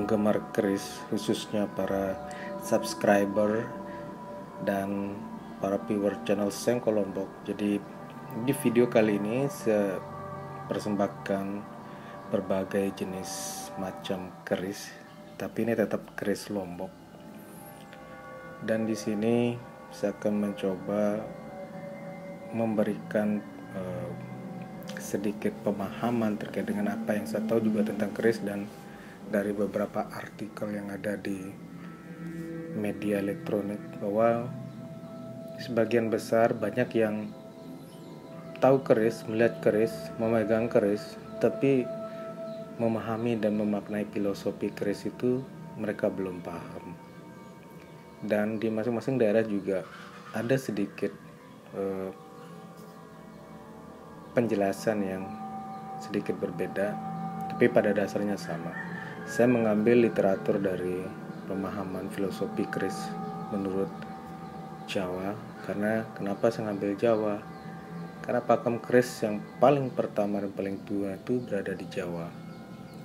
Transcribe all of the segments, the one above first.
penggemar keris, khususnya para subscriber dan para viewer channel Sengko Lombok. Jadi di video kali ini saya persembahkan berbagai jenis macam keris, tapi ini tetap keris Lombok. Dan di sini saya akan mencoba memberikan sedikit pemahaman terkait dengan apa yang saya tahu juga tentang keris dan dari beberapa artikel yang ada di media elektronik, bahwa sebagian besar banyak yang tahu keris, melihat keris, memegang keris, tapi memahami dan memaknai filosofi keris itu mereka belum paham. Dan di masing-masing daerah juga ada sedikit penjelasan yang sedikit berbeda, tapi pada dasarnya sama. Saya mengambil literatur dari pemahaman filosofi keris menurut Jawa. Karena kenapa saya ngambil Jawa? Karena pakem keris yang paling pertama dan paling tua itu berada di Jawa.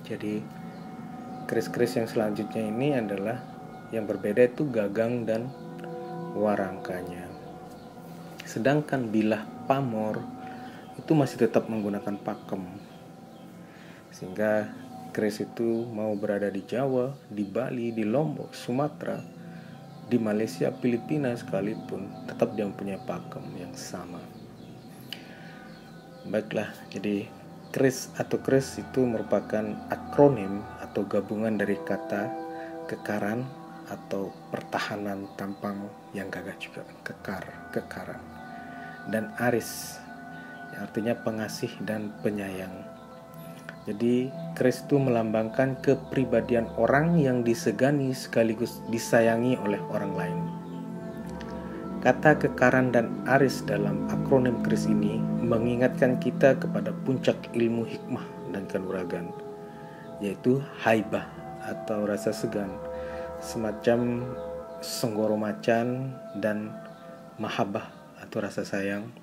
Jadi keris-keris yang selanjutnya ini adalah yang berbeda, itu gagang dan warangkanya. Sedangkan bilah pamor itu masih tetap menggunakan pakem. Sehingga keris itu mau berada di Jawa, di Bali, di Lombok, Sumatera, di Malaysia, Filipina sekalipun, tetap dia mempunyai pakem yang sama. Baiklah, jadi keris atau keris itu merupakan akronim atau gabungan dari kata kekaran atau pertahanan tampang yang gagah juga, kekaran, dan aris yang artinya pengasih dan penyayang. Jadi keris itu melambangkan kepribadian orang yang disegani sekaligus disayangi oleh orang lain. Kata kekaran dan aris dalam akronim keris ini mengingatkan kita kepada puncak ilmu hikmah dan kanuragan, yaitu haibah atau rasa segan, semacam senggoro macan, dan mahabbah atau rasa sayang,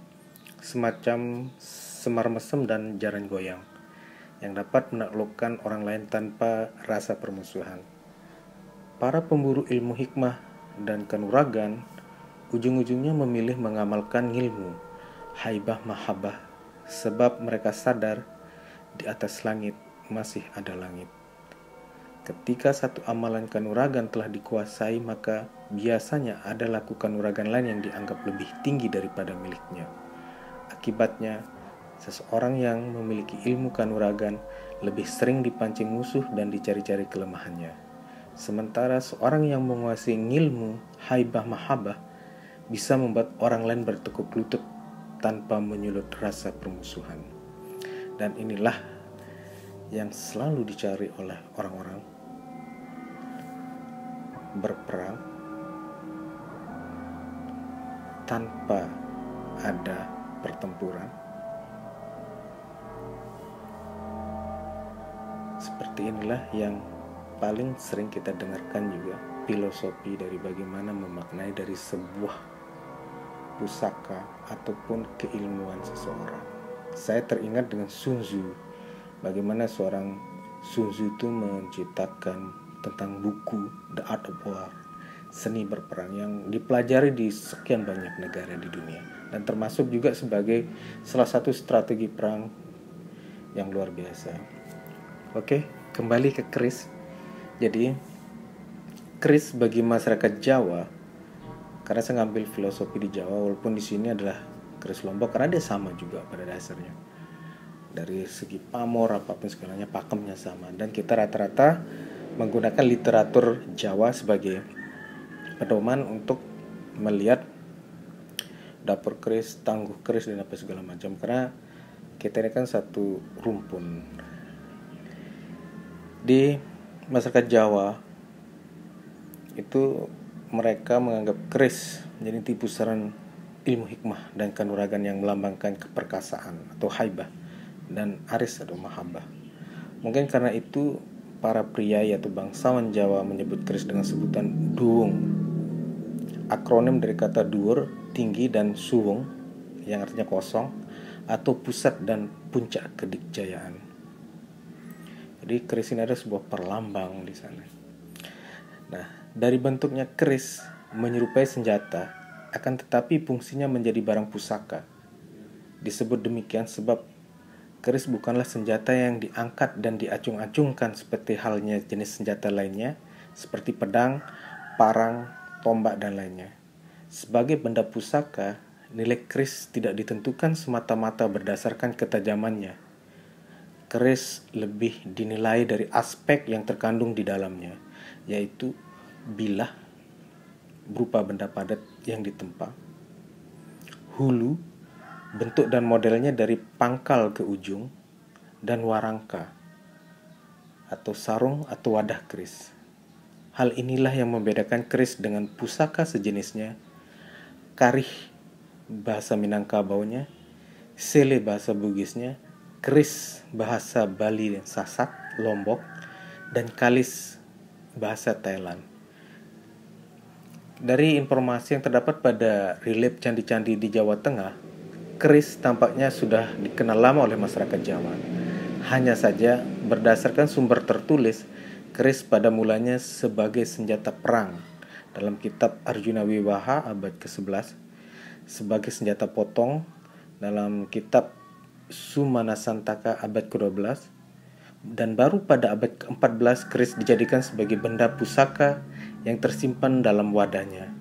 semacam semar mesem dan jaran goyang, yang dapat menaklukkan orang lain tanpa rasa permusuhan. Para pemburu ilmu hikmah dan kanuragan ujung-ujungnya memilih mengamalkan ilmu haibah mahabbah, sebab mereka sadar di atas langit masih ada langit. Ketika satu amalan kanuragan telah dikuasai, maka biasanya ada laku kanuragan lain yang dianggap lebih tinggi daripada miliknya. Akibatnya, seseorang yang memiliki ilmu kanuragan lebih sering dipancing musuh dan dicari-cari kelemahannya. Sementara seorang yang menguasai ilmu haibah mahabbah bisa membuat orang lain bertekuk lutut tanpa menyulut rasa permusuhan. Dan inilah yang selalu dicari oleh orang-orang berperang tanpa ada pertempuran. Seperti inilah yang paling sering kita dengarkan juga filosofi dari bagaimana memaknai dari sebuah pusaka ataupun keilmuan seseorang. Saya teringat dengan Sun Tzu, bagaimana seorang Sun Tzu itu menciptakan tentang buku The Art of War, seni berperang, yang dipelajari di sekian banyak negara di dunia, dan termasuk juga sebagai salah satu strategi perang yang luar biasa. Oke, kembali ke keris. Jadi keris bagi masyarakat Jawa, karena saya ngambil filosofi di Jawa, walaupun di sini adalah keris Lombok, karena dia sama juga pada dasarnya. Dari segi pamor apapun segalanya, pakemnya sama, dan kita rata-rata menggunakan literatur Jawa sebagai pedoman untuk melihat dapur keris, tangguh keris, dan apa segala macam, karena kita ini kan satu rumpun. Di masyarakat Jawa itu mereka menganggap keris menjadi pusaran ilmu hikmah dan kanuragan yang melambangkan keperkasaan atau haibah, dan aris atau mahabbah. Mungkin karena itu para priai atau bangsawan Jawa menyebut keris dengan sebutan duwung, akronim dari kata duur, tinggi, dan suwung yang artinya kosong atau pusat dan puncak kedikjayaan. Jadi keris ini ada sebuah perlambang di sana. Nah, dari bentuknya keris menyerupai senjata, akan tetapi fungsinya menjadi barang pusaka. Disebut demikian sebab keris bukanlah senjata yang diangkat dan diacung-acungkan seperti halnya jenis senjata lainnya, seperti pedang, parang, tombak, dan lainnya. Sebagai benda pusaka, nilai keris tidak ditentukan semata-mata berdasarkan ketajamannya. Keris lebih dinilai dari aspek yang terkandung di dalamnya, yaitu bilah berupa benda padat yang ditempa, hulu bentuk dan modelnya dari pangkal ke ujung, dan warangka atau sarung atau wadah keris. Hal inilah yang membedakan keris dengan pusaka sejenisnya, karih bahasa Minangkabaunya, sele bahasa Bugisnya, keris bahasa Bali dan Sasak, Lombok, dan kalis bahasa Thailand. Dari informasi yang terdapat pada relief candi-candi di Jawa Tengah, keris tampaknya sudah dikenal lama oleh masyarakat Jawa. Hanya saja berdasarkan sumber tertulis, keris pada mulanya sebagai senjata perang dalam kitab Arjuna Wiwaha abad ke-11, sebagai senjata potong dalam kitab Sumanasantaka abad ke-12, dan baru pada abad ke-14 keris dijadikan sebagai benda pusaka yang tersimpan dalam wadahnya.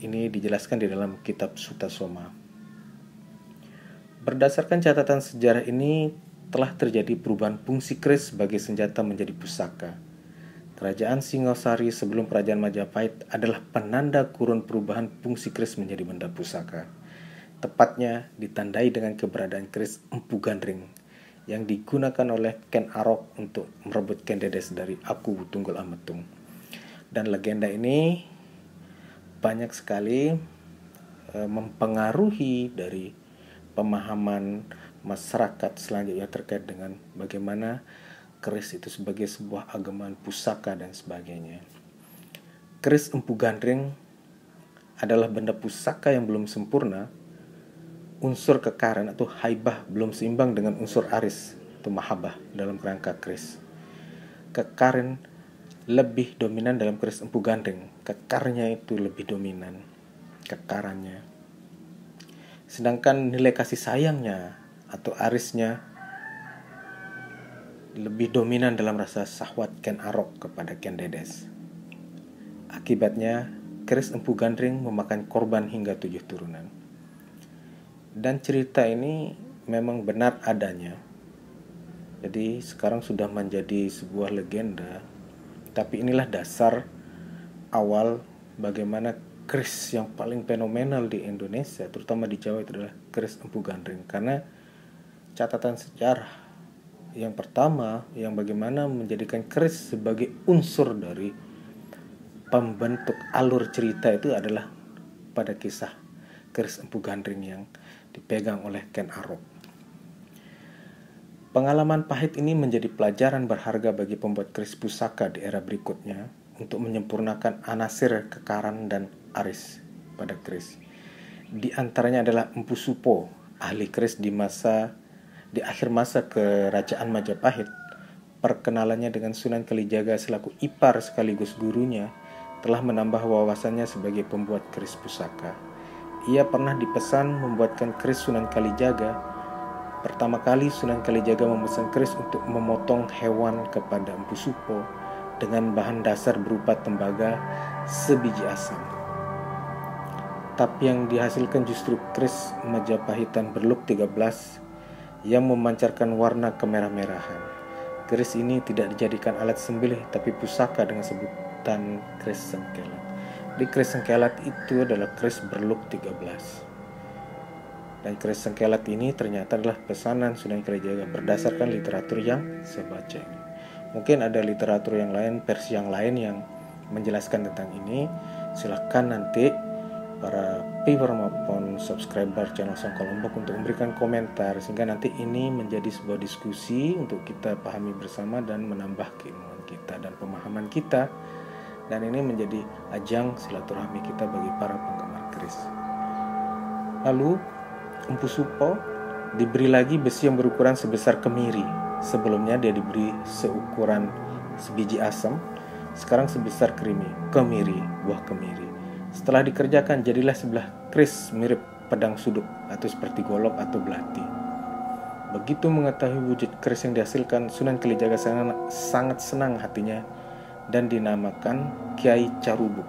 Ini dijelaskan di dalam kitab Sutasoma. Berdasarkan catatan sejarah ini, telah terjadi perubahan fungsi keris sebagai senjata menjadi pusaka. Kerajaan Singosari sebelum Kerajaan Majapahit adalah penanda kurun perubahan fungsi keris menjadi benda pusaka. Tepatnya ditandai dengan keberadaan keris Empu Gandring yang digunakan oleh Ken Arok untuk merebut Ken Dedes dari Aku Tunggul Ametung. Dan legenda ini banyak sekali mempengaruhi dari pemahaman masyarakat selanjutnya terkait dengan bagaimana keris itu sebagai sebuah ageman pusaka dan sebagainya. Keris Empu Gandring adalah benda pusaka yang belum sempurna. Unsur kekaran atau haibah belum seimbang dengan unsur aris atau mahabah dalam kerangka keris. Kekaren lebih dominan dalam keris Empu Gandring. Kekarnya itu lebih dominan, kekarannya. Sedangkan nilai kasih sayangnya atau arisnya lebih dominan dalam rasa syahwat Ken Arok kepada Ken Dedes. Akibatnya, keris Empu Gandring memakan korban hingga 7 turunan. Dan cerita ini memang benar adanya. Jadi sekarang sudah menjadi sebuah legenda. Tapi inilah dasar awal bagaimana keris yang paling fenomenal di Indonesia, terutama di Jawa, itu adalah keris Empu Gandring. Karena catatan sejarah yang pertama yang bagaimana menjadikan keris sebagai unsur dari pembentuk alur cerita itu adalah pada kisah keris Empu Gandring yang dipegang oleh Ken Arok. Pengalaman pahit ini menjadi pelajaran berharga bagi pembuat keris pusaka di era berikutnya untuk menyempurnakan anasir kekaran dan aris pada keris. Di antaranya adalah Empu Supo, ahli keris di akhir masa Kerajaan Majapahit. Perkenalannya dengan Sunan Kalijaga selaku ipar sekaligus gurunya telah menambah wawasannya sebagai pembuat keris pusaka. Ia pernah dipesan membuatkan keris Sunan Kalijaga. Pertama kali Sunan Kalijaga memesan keris untuk memotong hewan kepada Empu Supo dengan bahan dasar berupa tembaga sebiji asam. Tapi yang dihasilkan justru keris Majapahitan berlook 13 yang memancarkan warna kemerah-merahan. Keris ini tidak dijadikan alat sembelih tapi pusaka dengan sebutan keris sengkelat. Di keris sengkelat itu adalah keris berlook 13. Dan keris sengkelat ini ternyata adalah pesanan Sunan Kalijaga berdasarkan literatur yang saya baca ini. Mungkin ada literatur yang lain, versi yang lain yang menjelaskan tentang ini. Silahkan nanti para viewer maupun subscriber channel Songko Lombok untuk memberikan komentar sehingga nanti ini menjadi sebuah diskusi untuk kita pahami bersama dan menambah keilmuan kita dan pemahaman kita, dan ini menjadi ajang silaturahmi kita bagi para penggemar keris. Lalu Empu Supo diberi lagi besi yang berukuran sebesar kemiri Sebelumnya dia diberi seukuran sebiji asam, sekarang sebesar kemiri, buah kemiri. Setelah dikerjakan, jadilah sebelah keris mirip pedang sudut atau seperti golok atau belati. Begitu mengetahui wujud keris yang dihasilkan, Sunan Kalijaga sangat senang hatinya dan dinamakan Kiai Carubuk.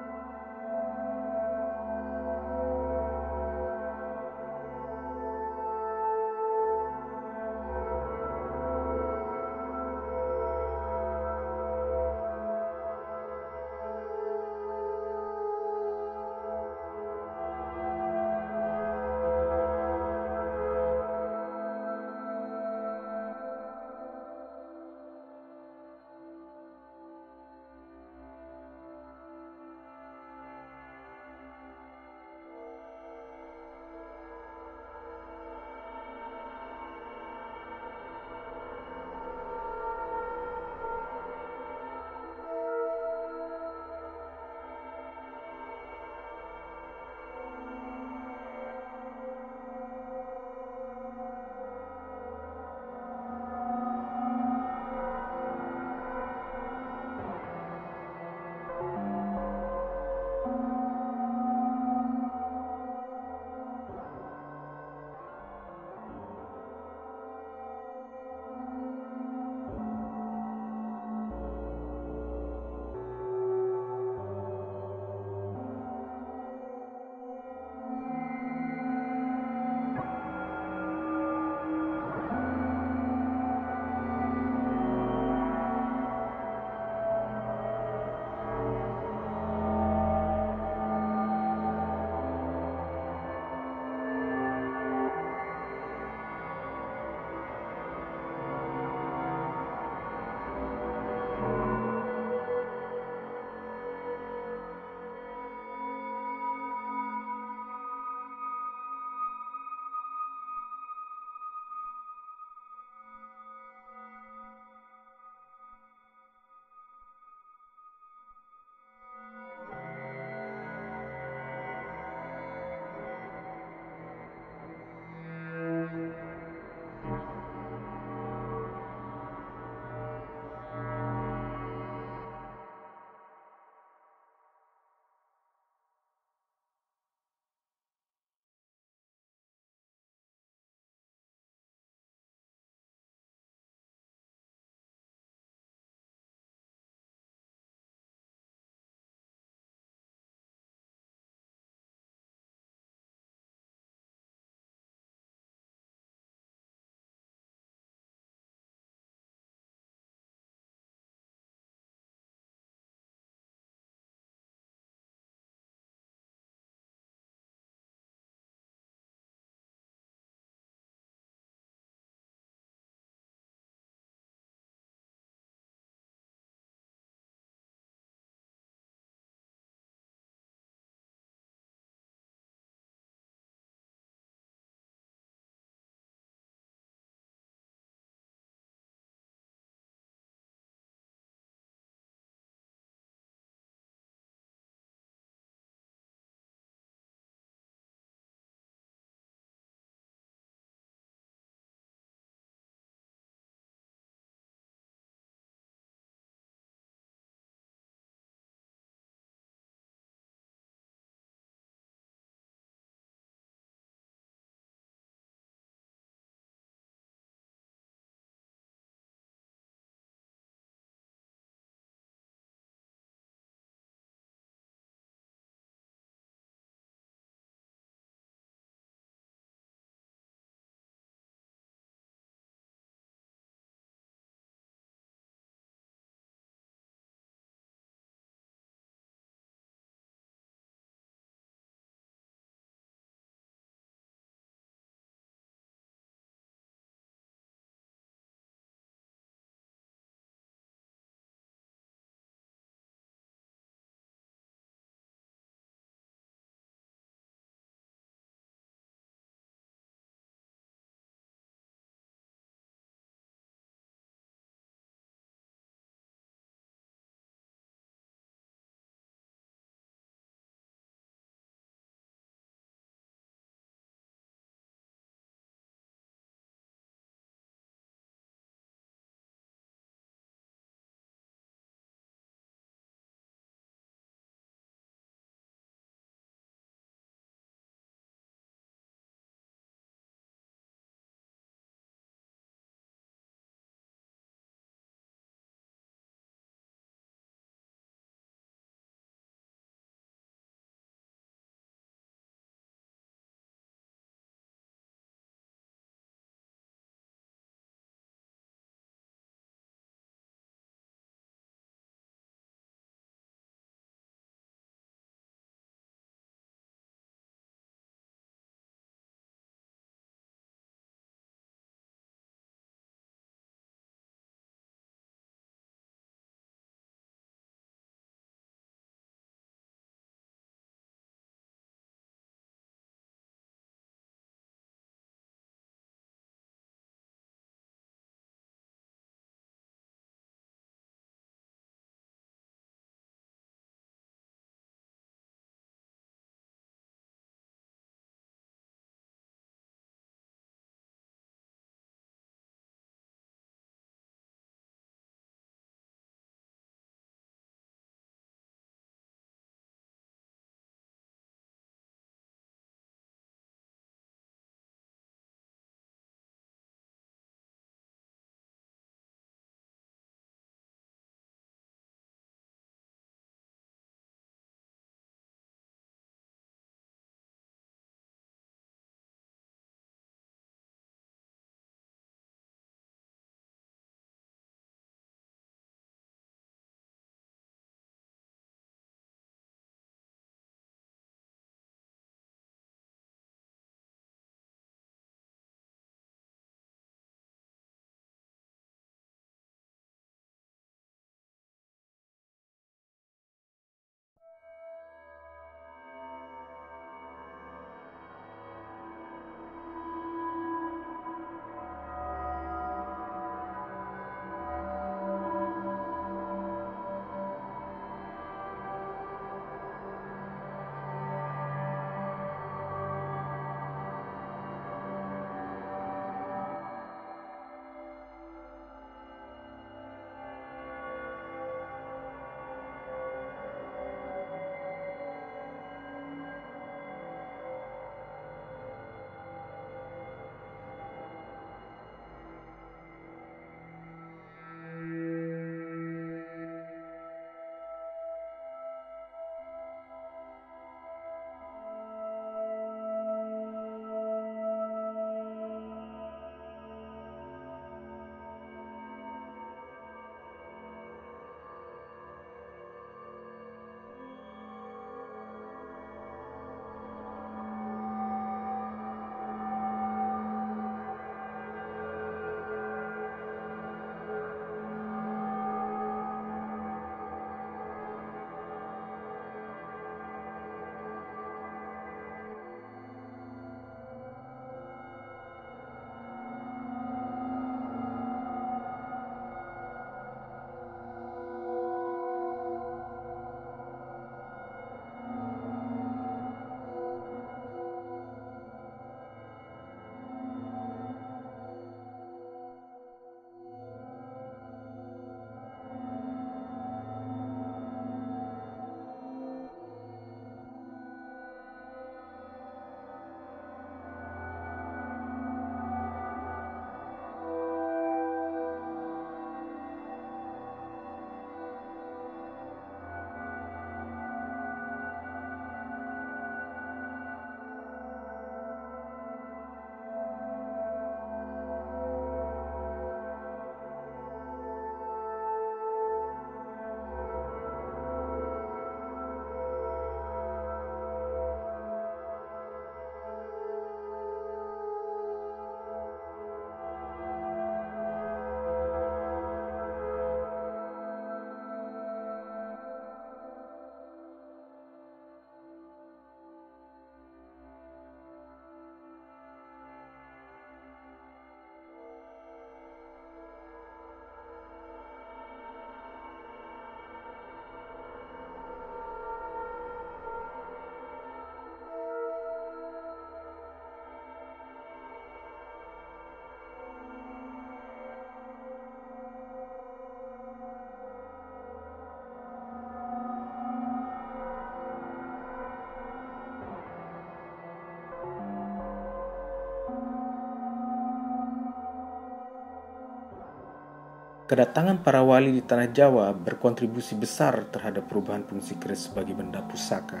Kedatangan para wali di tanah Jawa berkontribusi besar terhadap perubahan fungsi keris sebagai benda pusaka.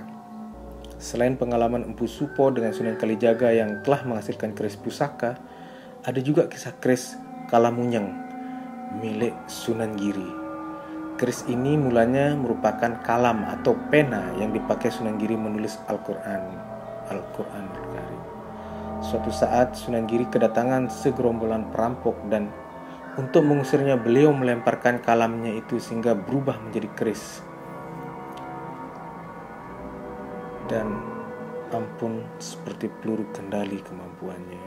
Selain pengalaman Empu Supo dengan Sunan Kalijaga yang telah menghasilkan keris pusaka, ada juga kisah keris Kalamunyeng milik Sunan Giri. Keris ini mulanya merupakan kalam atau pena yang dipakai Sunan Giri menulis Al-Quran Al-Karim. Suatu saat Sunan Giri kedatangan segerombolan perampok dan untuk mengusirnya beliau melemparkan kalamnya itu sehingga berubah menjadi keris. Dan ampun seperti peluru kendali kemampuannya.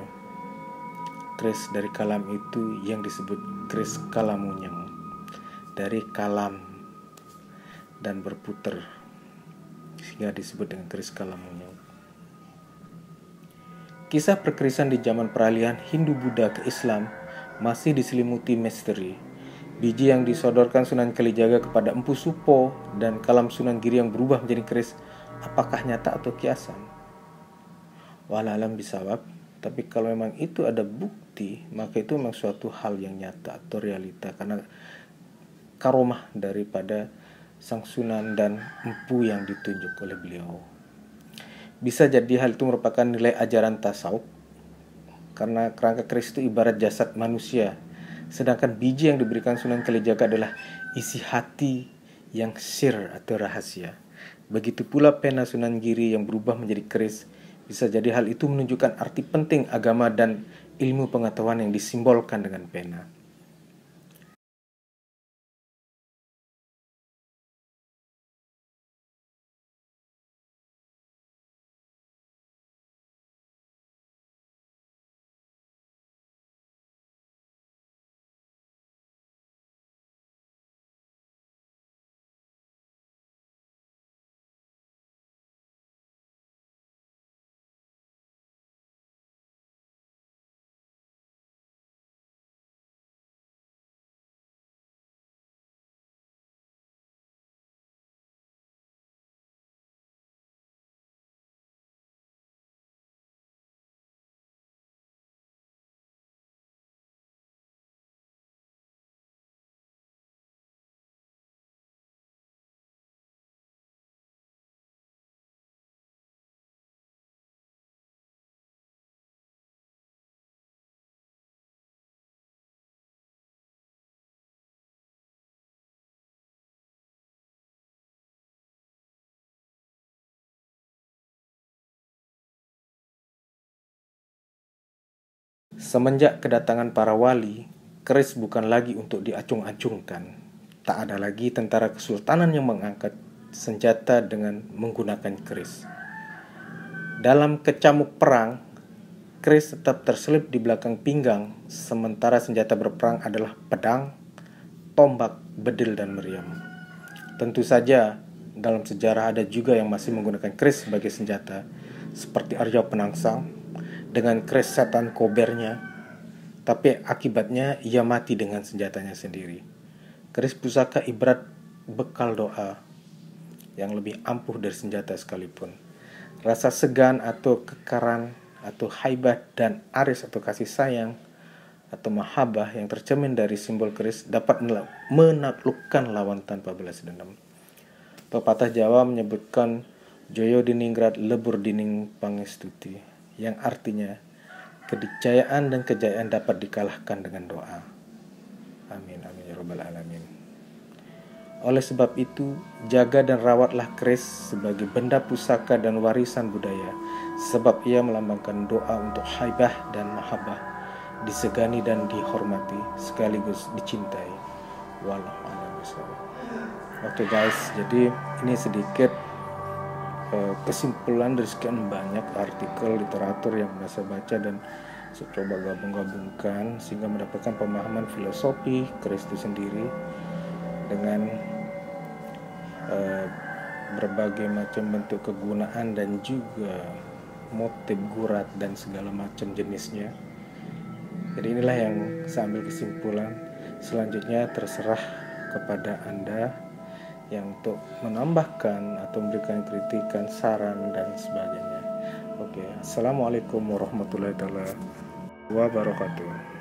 Keris dari kalam itu yang disebut keris Kalamunyeng, dari kalam dan berputar sehingga disebut dengan keris Kalamunyeng. Kisah perkerisan di zaman peralihan Hindu-Buddha ke Islam masih diselimuti misteri. Biji yang disodorkan Sunan Kalijaga kepada Empu Supo dan kalam Sunan Giri yang berubah menjadi keris, apakah nyata atau kiasan? Wallahualam bisawab. Tapi kalau memang itu ada bukti, maka itu memang suatu hal yang nyata atau realita, karena karomah daripada sang Sunan dan empu yang ditunjuk oleh beliau. Bisa jadi hal itu merupakan nilai ajaran tasawuf, karena kerangka keris itu ibarat jasad manusia, sedangkan biji yang diberikan Sunan Kalijaga adalah isi hati yang sir atau rahasia. Begitu pula pena Sunan Giri yang berubah menjadi keris. Bisa jadi hal itu menunjukkan arti penting agama dan ilmu pengetahuan yang disimbolkan dengan pena. Semenjak kedatangan para wali, keris bukan lagi untuk diacung-acungkan. Tak ada lagi tentara kesultanan yang mengangkat senjata dengan menggunakan keris. Dalam kecamuk perang, keris tetap terselip di belakang pinggang, sementara senjata berperang adalah pedang, tombak, bedil, dan meriam. Tentu saja, dalam sejarah ada juga yang masih menggunakan keris sebagai senjata, seperti Arya Penangsang dengan keris setan kobernya, tapi akibatnya ia mati dengan senjatanya sendiri. Keris pusaka ibarat bekal doa yang lebih ampuh dari senjata sekalipun. Rasa segan atau kekaran atau haibah dan aris atau kasih sayang atau mahabbah yang tercermin dari simbol keris dapat menaklukkan lawan tanpa balas dendam. Pepatah Jawa menyebutkan Joyo diningrat lebur dining pangestuti, yang artinya kedikjayaan dan kejayaan dapat dikalahkan dengan doa. Amin amin ya rabbal alamin. Oleh sebab itu, jaga dan rawatlah keris sebagai benda pusaka dan warisan budaya, sebab ia melambangkan doa untuk haibah dan mahabbah, disegani dan dihormati, sekaligus dicintai. Wallahu a'lam bishawab. Oke guys, jadi ini sedikit kesimpulan dari sekian banyak artikel literatur yang saya baca, dan saya coba gabung-gabungkan sehingga mendapatkan pemahaman filosofi keris itu sendiri dengan berbagai macam bentuk kegunaan dan juga motif gurat dan segala macam jenisnya. Jadi inilah yang saya ambil kesimpulan. Selanjutnya terserah kepada Anda yang untuk menambahkan atau memberikan kritikan, saran, dan sebagainya. Oke, assalamualaikum warahmatullahi wabarakatuh.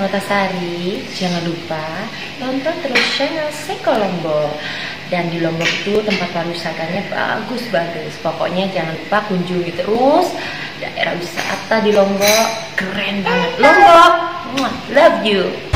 Notasari. Jangan lupa tonton terus channel Seko Lombok. Dan di Lombok itu tempat pariwisatanya bagus-bagus. Pokoknya jangan lupa kunjungi terus daerah wisata di Lombok. Keren banget Lombok. Love you.